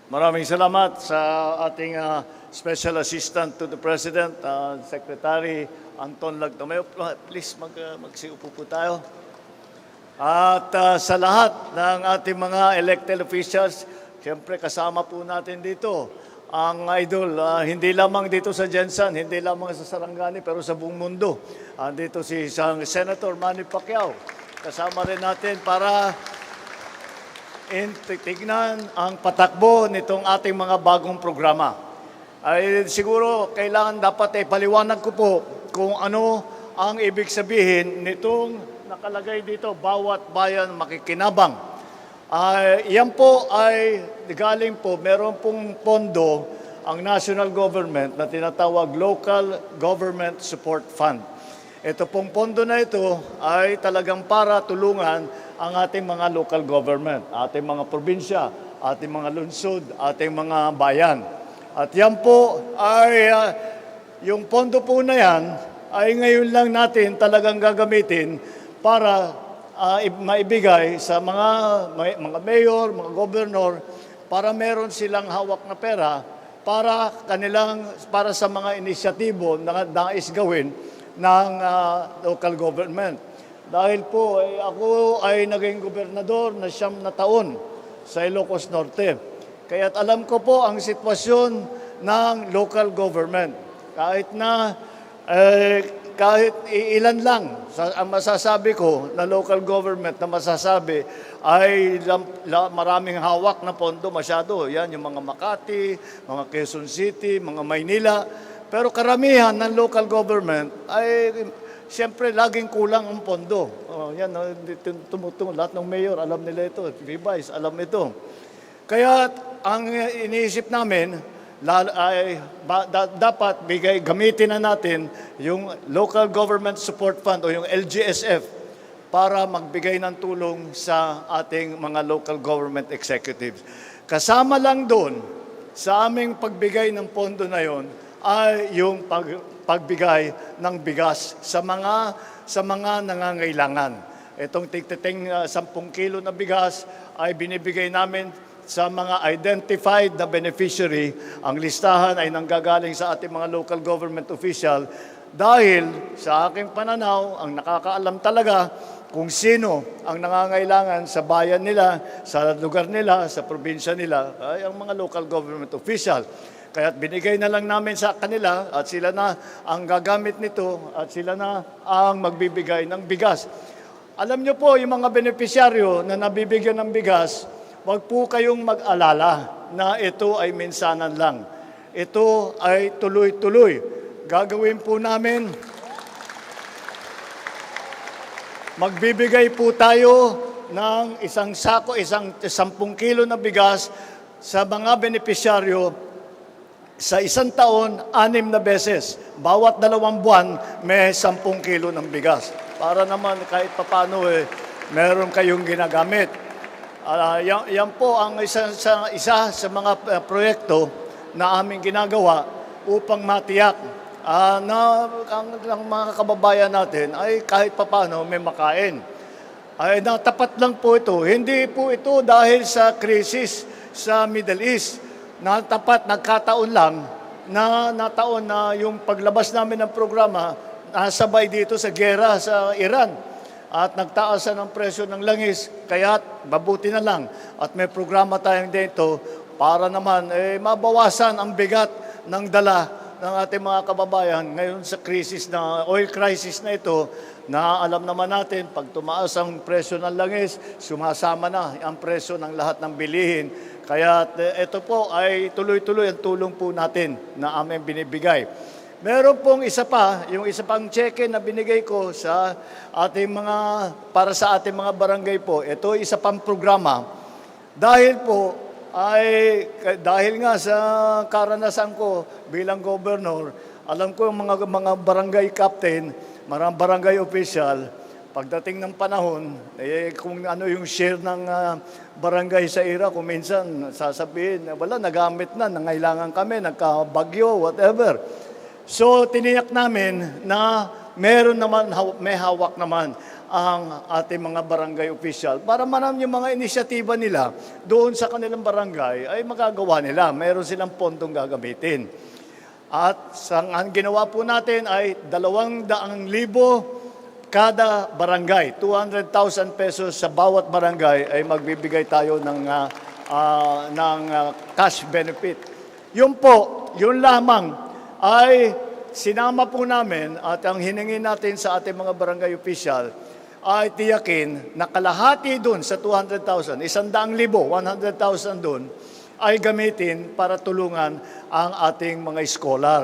Maraming salamat sa ating Special Assistant to the President, Secretary Anton Lagtomeo. Please magsiupo po tayo. At sa lahat ng ating mga elected officials, siyempre kasama po natin dito ang idol, hindi lamang dito sa Jensen, hindi lamang sa Sarangani, pero sa buong mundo. Dito si Senator Manny Pacquiao. Kasama rin natin para tignan ang patakbo nitong ating mga bagong programa. Ay siguro kailangan dapat paliwanag ko po kung ano ang ibig sabihin nitong nakalagay dito, bawat bayan makikinabang. Yan po ay galing po, meron pong pondo ang national government na tinatawag Local Government Support Fund. Ito pong pondo na ito ay talagang para tulungan ang ating mga local government, ating mga probinsya, ating mga lungsod, ating mga bayan. At yan po ay, yung pondo po na yan, ay ngayon lang natin talagang gagamitin para maibigay sa mga mayor, mga gobernador, para meron silang hawak na pera para sa mga inisyatibo na nais gawin ng local government. Dahil po ako ay naging gobernador na 9 na taon sa Ilocos Norte. Kaya't alam ko po ang sitwasyon ng local government. Kahit ilan lang ang masasabi ko na local government na masasabi ay maraming hawak na pondo masyado. Yan yung mga Makati, mga Quezon City, mga Maynila. Pero karamihan ng local government ay siyempre, laging kulang ang pondo. Yan, tumutulong. Lahat ng mayor, alam nila ito. Vice, alam ito. Kaya, ang iniisip namin, dapat gamitin na natin yung Local Government Support Fund o yung LGSF para magbigay ng tulong sa ating mga local government executives. Kasama lang doon, sa aming pagbigay ng pondo na yon, ay yung pagbigay ng bigas sa mga nangangailangan. Itong tigtiting 10 kilo na bigas ay binibigay namin sa mga identified na beneficiary. Ang listahan ay nanggagaling sa ating mga local government official dahil sa aking pananaw, ang nakakaalam talaga kung sino ang nangangailangan sa bayan nila, sa lugar nila, sa probinsya nila, ay ang mga local government official. Kaya binigay na lang namin sa kanila at sila na ang gagamit nito at sila na ang magbibigay ng bigas. Alam niyo po, yung mga benepisyaryo na nabibigyan ng bigas, wag po kayong mag-alala na ito ay minsanan lang. Ito ay tuloy-tuloy. Gagawin po namin, magbibigay po tayo ng isang 10 kilo na bigas sa mga benepisyaryo. Sa isang taon, 6 na beses. Bawat 2 buwan, may 10 kilo ng bigas. Para naman kahit papano meron kayong ginagamit. Yan po ang isa sa mga proyekto na aming ginagawa upang matiyak na ang mga kababayan natin ay kahit papano may makain. Ay natapat lang po ito. Hindi po ito dahil sa krisis sa Middle East. Nagkataon lang na yung paglabas namin ng programa nasabay dito sa gera sa Iran at nagtaasan ang presyo ng langis, kaya mabuti na lang at may programa tayong dito para naman mabawasan ang bigat ng dala ng ating mga kababayan ngayon sa oil crisis na ito, na alam naman natin pag tumaas ang presyo ng langis, sumasama na ang presyo ng lahat ng bilihin. Kaya ito po ay tuloy-tuloy ang tulong po natin na aming binibigay. Meron pong yung isa pang cheque na binigay ko para sa ating mga barangay po. Ito isa pang programa. Dahil nga sa karanasan ko bilang gobernador, alam ko yung mga barangay captain, mga barangay official, pagdating ng panahon, kung ano yung share ng barangay sa IRA, kung minsan sasabihin, wala, nagamit na, nangailangan kami, nagkabagyo, whatever. So, tiniyak namin na meron naman, may hawak naman ang ating mga barangay official para marami yung mga inisyatiba nila doon sa kanilang barangay ay magagawa nila. Meron silang pondong gagamitin. At ang ginawa po natin ay 200,000 kada barangay. 200,000 pesos sa bawat barangay ay magbibigay tayo ng cash benefit. Yun po, yun lamang ay sinama po namin at ang hiningi natin sa ating mga barangay official ay tiyakin na kalahati doon sa 200,000, 100,000, 100,000 doon, ay gamitin para tulungan ang ating mga scholar.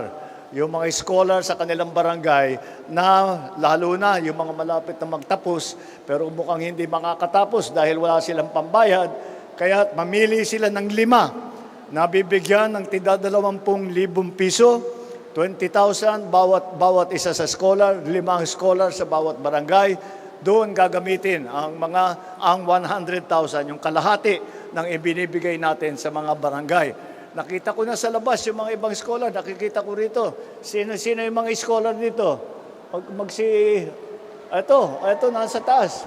Yung mga scholar sa kanilang barangay na lalo na yung mga malapit na magtapos pero mukhang hindi makakatapos dahil wala silang pambayad, kaya mamili sila ng 5 na bibigyan ng tigda 20,000 piso, 20,000 bawat isa sa scholar, 5 scholar sa bawat barangay. Doon gagamitin ang 100,000, yung kalahati ng ibinibigay natin sa mga barangay. Nakita ko na sa labas yung mga ibang scholar, nakikita ko rito. Sino yung mga scholar dito? Ito, nasa taas.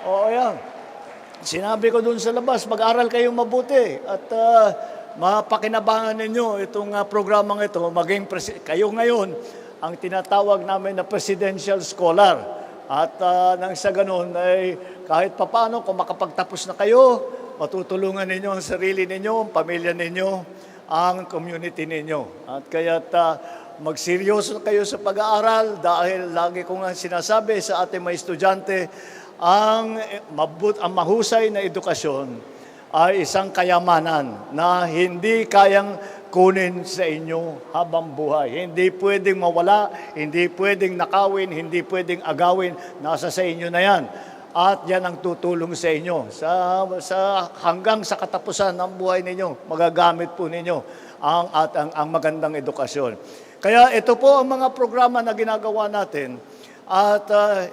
Oo, yan. Sinabi ko doon sa labas, mag-aral kayong mabuti at mapakinabangan ninyo itong programang ito. Kayo ngayon ang tinatawag namin na presidential scholar. At nang sa ganun ay kahit papano kung makapagtapos na kayo, matutulungan ninyo ang sarili ninyo, ang pamilya ninyo, ang community ninyo. At kaya't magseryoso kayo sa pag-aaral dahil lagi ko nga sinasabi sa ating mga estudyante, ang mahusay na edukasyon ay isang kayamanan na hindi kayang kunin sa inyo habang buhay. Hindi pwedeng mawala, hindi pwedeng nakawin, hindi pwedeng agawin. Nasa sa inyo na yan. At yan ang tutulong sa inyo. Hanggang sa katapusan ng buhay ninyo, magagamit po ninyo ang magandang edukasyon. Kaya ito po ang mga programa na ginagawa natin. At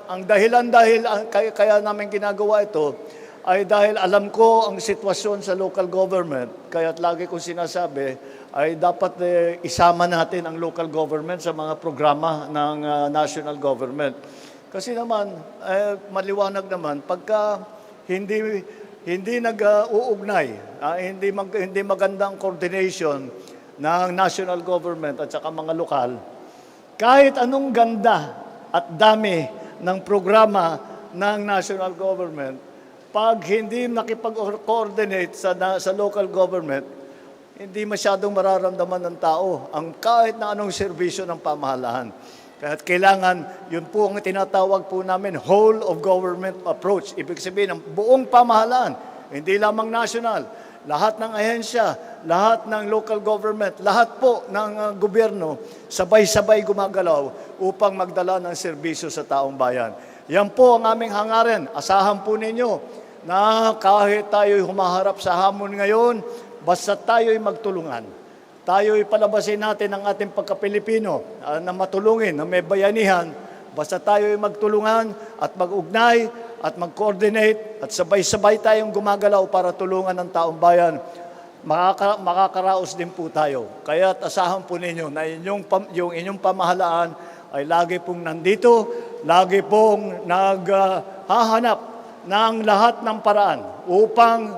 ang kaya namin ginagawa ito, ay dahil alam ko ang sitwasyon sa local government. Kaya't lagi kong sinasabi, ay dapat isama natin ang local government sa mga programa ng national government. Kasi naman, maliwanag naman, pagka hindi nag-uugnay, hindi magandang coordination ng national government at saka mga lokal, kahit anong ganda at dami ng programa ng national government, pag hindi nakipag-coordinate sa local government, hindi masyadong mararamdaman ng tao ang kahit na anong serbisyo ng pamahalaan. Kaya kailangan, yun po ang tinatawag po namin, whole of government approach. Ibig sabihin, ang buong pamahalaan, hindi lamang national, lahat ng ahensya, lahat ng local government, lahat po ng gobyerno, sabay-sabay gumagalaw upang magdala ng serbisyo sa taong bayan. Yan po ang aming hangarin. Asahan po ninyo na kahit tayo'y humaharap sa hamon ngayon, basta tayo'y magtulungan. Tayo'y palabasin natin ang ating pagka-Pilipino na matulungin, na may bayanihan. Basta tayo'y magtulungan at mag-ugnay at mag-coordinate at sabay-sabay tayong gumagalaw para tulungan ang taong bayan. Makakaraos din po tayo. Kaya asahan po ninyo na yung inyong pamahalaan ay lagi pong nandito, lagi pong naghahanap ng lahat ng paraan upang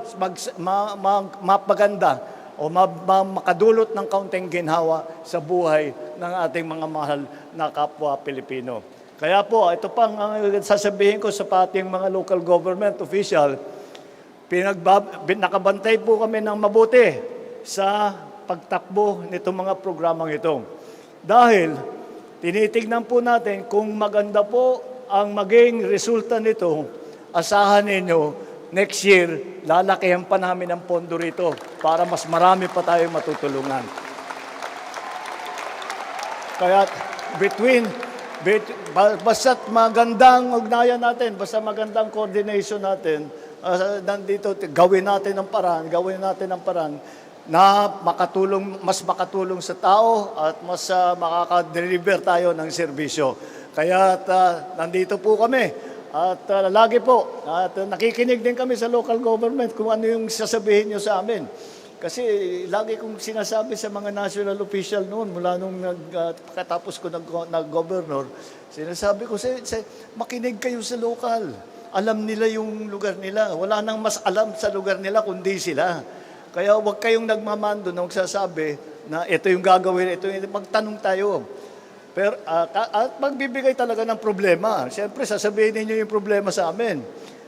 mapaganda o makadulot ng kaunting ginhawa sa buhay ng ating mga mahal na kapwa Pilipino. Kaya po, ito pang sasabihin ko sa ating mga local government official, nakabantay po kami ng mabuti sa pagtakbo nitong mga programang ito. Dahil tinitignan po natin kung maganda po ang maging resulta nito, asahan ninyo, next year, lalakihan pa namin ang pondo rito para mas marami pa tayong matutulungan. Kaya basta't magandang ugnayan natin, basta magandang coordination natin, nandito, gawin natin ang paraan na mas makatulong sa tao at mas makaka-deliver tayo ng serbisyo. Kaya nandito po kami. At lagi po, at nakikinig din kami sa local government kung ano yung sasabihin nyo sa amin. Kasi lagi kong sinasabi sa mga national official noon, mula nung pagkatapos ko nag-governor, sinasabi ko, makinig kayo sa lokal. Alam nila yung lugar nila. Wala nang mas alam sa lugar nila kundi sila. Kaya huwag kayong nagmamando na magsasabi na ito yung gagawin, ito yung magtanong tayo. Pero, at magbibigay talaga ng problema. Siyempre, sasabihin ninyo yung problema sa amin.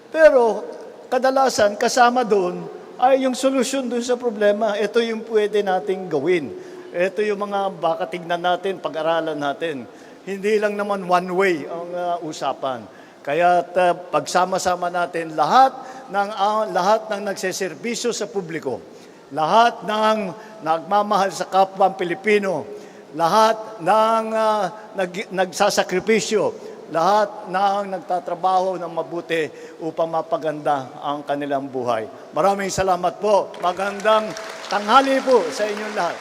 Pero, kadalasan, kasama doon, ay yung solusyon doon sa problema. Ito yung pwede nating gawin. Ito yung mga baka tignan natin, pag-aralan natin. Hindi lang naman one way ang usapan. Kaya pagsama-sama natin lahat ng nagseserbisyo sa publiko, lahat ng nagmamahal sa kapwang Pilipino, lahat ng nagsasakripisyo, lahat ng nagtatrabaho ng mabuti upang mapaganda ang kanilang buhay. Maraming salamat po. Magandang tanghali po sa inyong lahat.